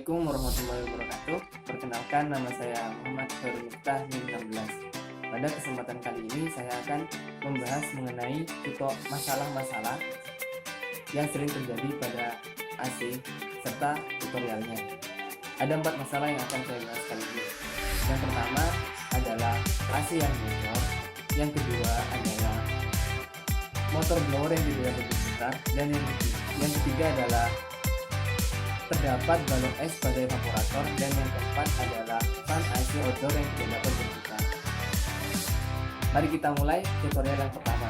Assalamualaikum warahmatullahi wabarakatuh. Perkenalkan, nama saya Muhammad Khairul Miftah NIM 16. Pada kesempatan kali ini saya akan membahas mengenai masalah-masalah yang sering terjadi pada AC serta tutorialnya. Ada 4 masalah yang akan saya bahas kali ini. Yang pertama adalah AC yang bocor. Yang kedua adalah motor blower yang tidak berputar, dan yang ketiga adalah terdapat balok es pada evaporator, dan yang keempat adalah fan AC outdoor yang tidak dapat berputar. Mari kita mulai tutorial yang pertama.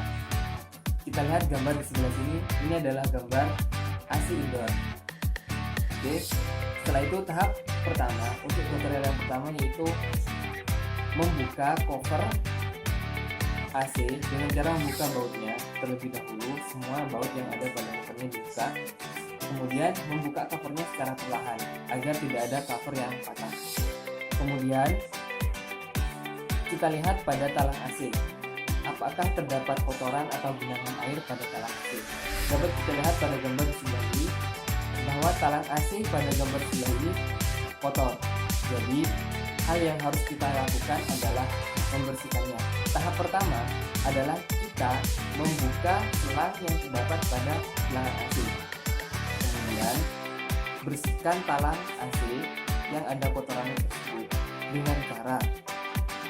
Kita lihat gambar di sebelah sini. Ini adalah gambar AC indoor. Oke, setelah itu tahap pertama untuk tutorial yang pertama yaitu membuka cover AC dengan cara membuka bautnya terlebih dahulu. Semua baut yang ada pada covernya dibuka. Kemudian membuka covernya secara perlahan agar tidak ada cover yang patah. Kemudian kita lihat pada talang AC, apakah terdapat kotoran atau genangan air pada talang AC. Dapat kita lihat pada gambar di sebelah ini bahwa talang AC pada gambar sebelah ini kotor. Jadi hal yang harus kita lakukan adalah membersihkannya. Tahap pertama adalah kita membuka selang yang terdapat pada talang AC. Kemudian bersihkan talang AC yang ada kotorannya tersebut dengan cara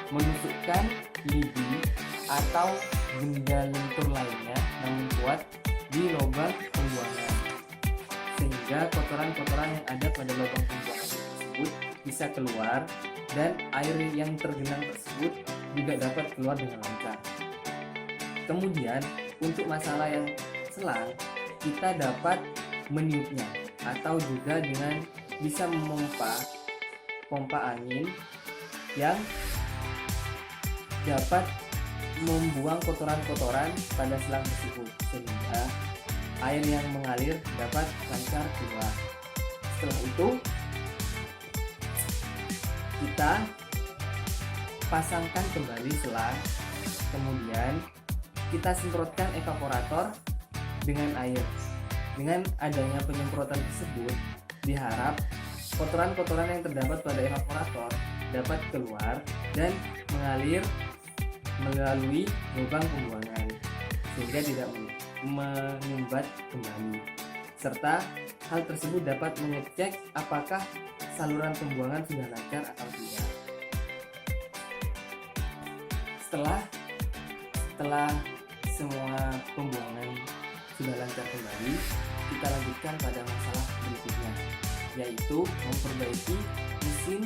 menusukkan lidi atau benda lentur lainnya namun kuat di lubang pembuangan, sehingga kotoran-kotoran yang ada pada lubang pembuangan tersebut bisa keluar dan air yang tergenang tersebut juga dapat keluar dengan lancar. Kemudian untuk masalah yang selang, kita dapat meniupnya atau juga dengan bisa memompa pompa angin yang dapat membuang kotoran-kotoran pada selang tersebut sehingga air yang mengalir dapat lancar keluar. Setelah itu kita pasangkan kembali selang, kemudian kita semprotkan evaporator dengan air. Dengan adanya penyemprotan tersebut, diharap kotoran-kotoran yang terdapat pada evaporator dapat keluar dan mengalir melalui lubang pembuangan sehingga tidak menyumbat kembali. Serta hal tersebut dapat mengecek apakah saluran pembuangan sudah lancar atau tidak. Setelah semua pembuangan sudah lancar kembali, kita lanjutkan pada masalah berikutnya, yaitu memperbaiki mesin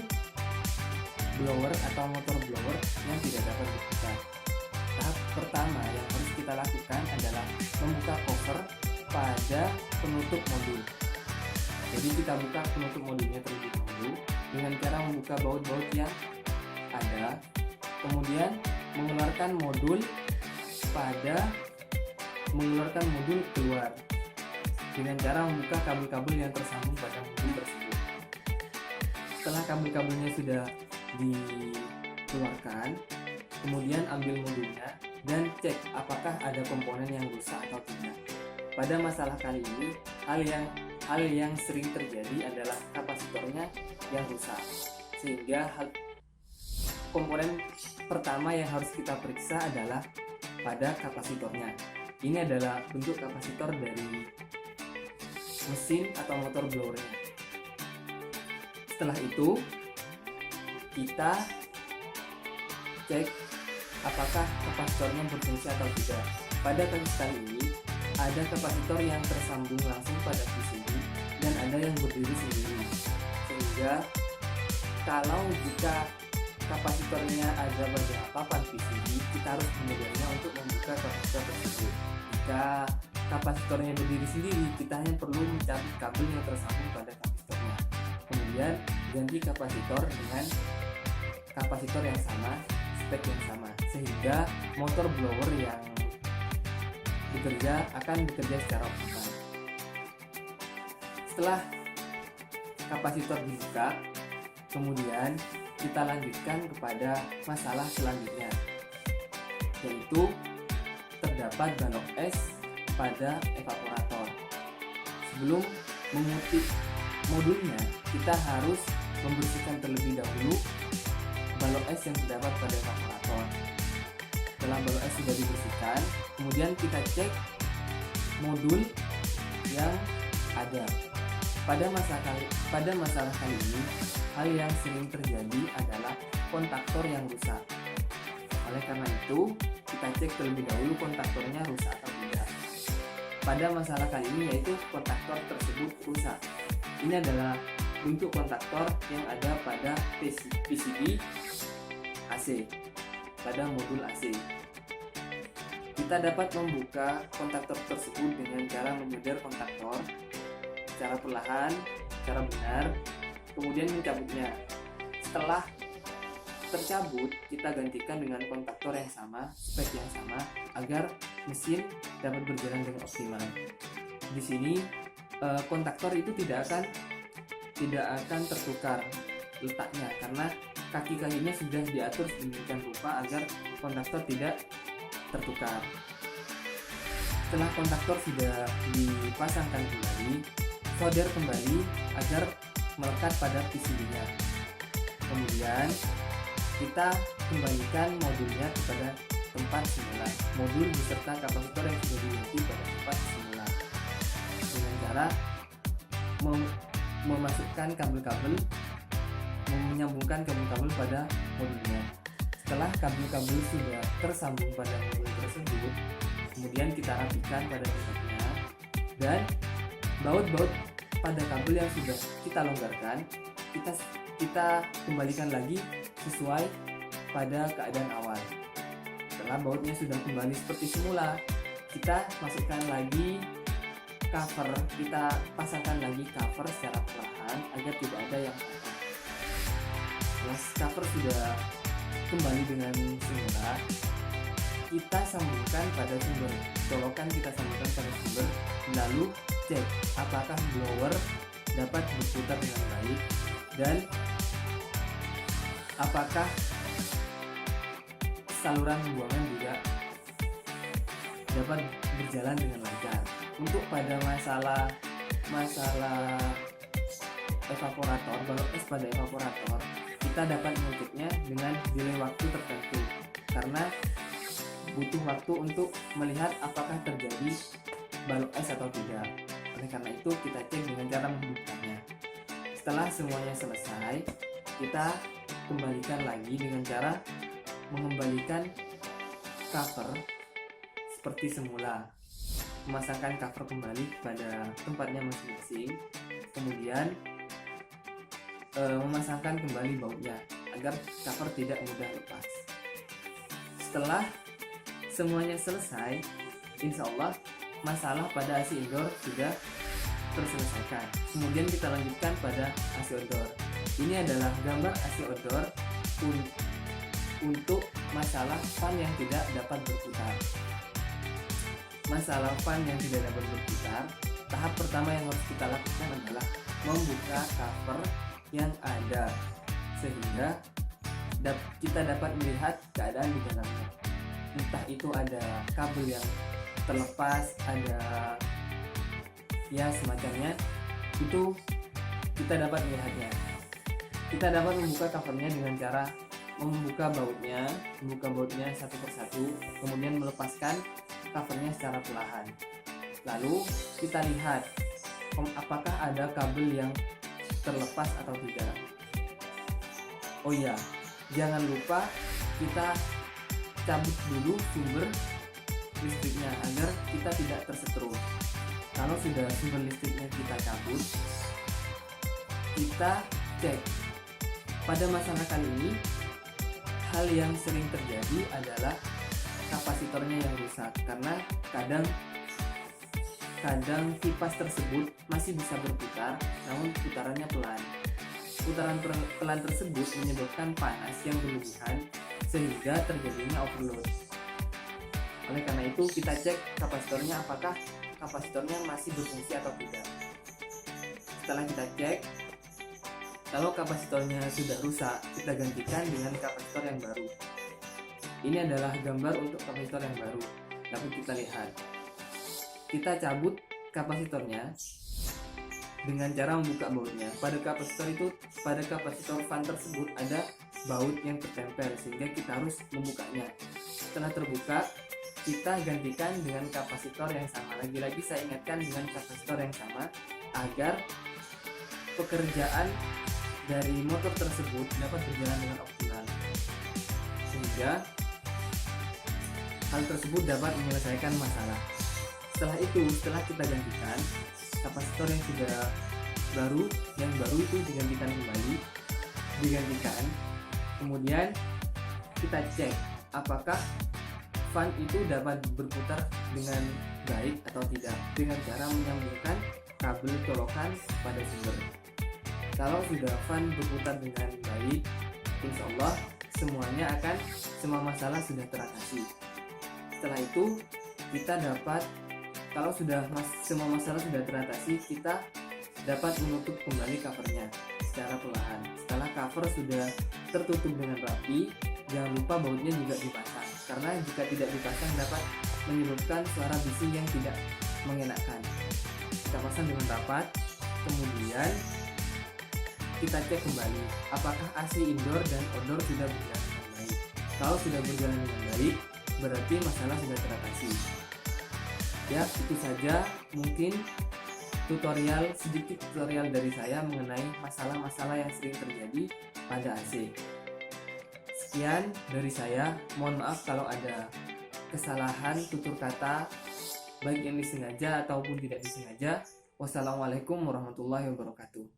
blower atau motor blower yang tidak dapat berputar. Tahap pertama yang harus kita lakukan adalah membuka cover pada penutup modul. Jadi kita buka penutup modulnya terlebih dahulu dengan cara membuka baut-baut yang ada, kemudian mengeluarkan modul keluar dengan cara membuka kabel-kabel yang tersambung pada modul tersebut. Setelah kabel-kabelnya sudah dikeluarkan, kemudian ambil modulnya dan cek apakah ada komponen yang rusak atau tidak. Pada masalah kali ini, hal yang sering terjadi adalah kapasitornya yang rusak, sehingga komponen pertama yang harus kita periksa adalah pada kapasitornya. Ini adalah bentuk kapasitor dari mesin atau motor blowernya. Setelah itu kita cek apakah kapasitornya berfungsi atau tidak. Pada kasus kali ini ada kapasitor yang tersambung langsung pada PCB dan ada yang berdiri sendiri, sehingga jika kapasitornya ada pada papan PCB, kita harus menjaganya untuk membuka kapasitor tersebut. Jika kapasitornya berdiri sendiri, kita hanya perlu mencabut kabel yang tersambung pada kapasitornya, kemudian ganti kapasitor dengan kapasitor yang sama, spek yang sama, sehingga motor blower yang akan bekerja secara optimal. Setelah kapasitor dibuka, kemudian kita lanjutkan kepada masalah selanjutnya, yaitu terdapat balok es pada evaporator. Sebelum memutih modulnya, kita harus membersihkan terlebih dahulu balok es yang terdapat pada evaporator. Setelah balok es sudah dibersihkan, kemudian kita cek modul yang ada. Pada masalah kali ini, hal yang sering terjadi adalah kontaktor yang rusak. Oleh karena itu, kita cek terlebih dahulu kontaktornya rusak atau tidak. Pada masalah kali ini yaitu kontaktor tersebut rusak. Ini adalah bentuk kontaktor yang ada pada PCB AC, pada modul AC. Kita dapat membuka kontaktor tersebut dengan cara menyodor kontaktor secara perlahan, secara benar, kemudian mencabutnya. Setelah tercabut, kita gantikan dengan kontaktor yang sama, spek yang sama, agar mesin dapat berjalan dengan optimal. Di sini kontaktor itu tidak akan tertukar letaknya, karena kaki-kakinya sudah diatur sedemikian rupa agar kontaktor tidak tertukar. Setelah kontaktor sudah dipasangkan kembali, solder kembali agar melekat pada PCB-nya. Kemudian kita kembalikan modulnya kepada tempat semula. Modul beserta kapasitor yang sudah diganti pada tempat semula dengan cara memasukkan kabel-kabel, menyambungkan kabel-kabel pada modulnya. Setelah kabel-kabel sudah tersambung pada modul tersebut, kemudian kita rapikan pada tempatnya, dan baut-baut pada kabel yang sudah kita longgarkan, kita kembalikan lagi sesuai pada keadaan awal. Setelah bautnya sudah kembali seperti semula, kita masukkan lagi cover, kita pasangkan lagi cover secara perlahan agar tidak ada yang patah. Setelah cover sudah kembali dengan semula, kita sambungkan pada sumber, colokan kita sambungkan pada sumber, lalu cek apakah blower dapat berputar dengan baik dan apakah saluran pembuangan juga dapat berjalan dengan lancar. Untuk pada masalah evaporator, balok es pada evaporator, kita dapat mengeceknya dengan delay waktu tertentu, karena butuh waktu untuk melihat apakah terjadi balok es atau tidak. Oleh karena itu, kita cek dengan cara membukanya. Setelah semuanya selesai, kita kembalikan lagi dengan cara mengembalikan cover seperti semula, memasangkan cover kembali pada tempatnya masing-masing, kemudian memasangkan kembali bautnya agar cover tidak mudah lepas. Setelah semuanya selesai, insya Allah masalah pada AC indoor sudah terselesaikan. Kemudian kita lanjutkan pada AC outdoor. Ini adalah gambar AC outdoor untuk masalah fan yang tidak dapat berputar. Masalah fan yang tidak dapat berputar, tahap pertama yang harus kita lakukan adalah membuka cover yang ada, sehingga kita dapat melihat keadaan di dalamnya. Entah itu ada kabel yang terlepas, ada ya semacamnya, itu kita dapat melihatnya. Kita dapat membuka covernya dengan cara membuka bautnya satu persatu, kemudian melepaskan covernya secara perlahan. Lalu kita lihat apakah ada kabel yang terlepas atau tidak. Oh iya, jangan lupa kita cabut dulu sumber listriknya agar kita tidak tersetrum. Kalau sudah sumber listriknya kita cabut, kita cek. Pada masalah kali ini, hal yang sering terjadi adalah kapasitornya yang rusak, karena kadang kipas tersebut masih bisa berputar, namun putarannya pelan. Putaran pelan tersebut menyebabkan panas yang berlebihan sehingga terjadinya overload. Oleh karena itu, kita cek kapasitornya apakah kapasitornya masih berfungsi atau tidak. Setelah kita cek, kalau kapasitornya sudah rusak, kita gantikan dengan kapasitor yang baru. Ini adalah gambar untuk kapasitor yang baru. Dapat kita lihat. Kita cabut kapasitornya dengan cara membuka bautnya. Pada kapasitor fan tersebut ada baut yang tertempel sehingga kita harus membukanya. Setelah terbuka, kita gantikan dengan kapasitor yang sama. Lagi-lagi saya ingatkan dengan kapasitor yang sama agar pekerjaan dari motor tersebut dapat berjalan dengan optimal, sehingga hal tersebut dapat menyelesaikan masalah. Setelah kita gantikan kapasitor yang sudah yang baru itu digantikan kembali, kemudian kita cek apakah fan itu dapat berputar dengan baik atau tidak dengan cara menyambungkan kabel colokan pada sumber. Kalau sudah fan berputar dengan baik, insya Allah semua masalah sudah teratasi. Setelah itu kalau semua masalah sudah teratasi, kita dapat menutup kembali covernya secara perlahan. Setelah cover sudah tertutup dengan rapi, jangan lupa bautnya juga dipasang, karena jika tidak dipasang dapat menyebabkan suara bising yang tidak mengenakan. Kita pasang dengan rapat, kemudian kita cek kembali apakah AC indoor dan outdoor sudah berjalan dengan baik. Kalau sudah berjalan dengan baik, berarti masalah sudah teratasi. Ya, itu saja mungkin sedikit tutorial dari saya mengenai masalah-masalah yang sering terjadi pada AC. Sekian dari saya, mohon maaf kalau ada kesalahan tutur kata baik yang disengaja ataupun tidak disengaja. Wassalamualaikum warahmatullahi wabarakatuh.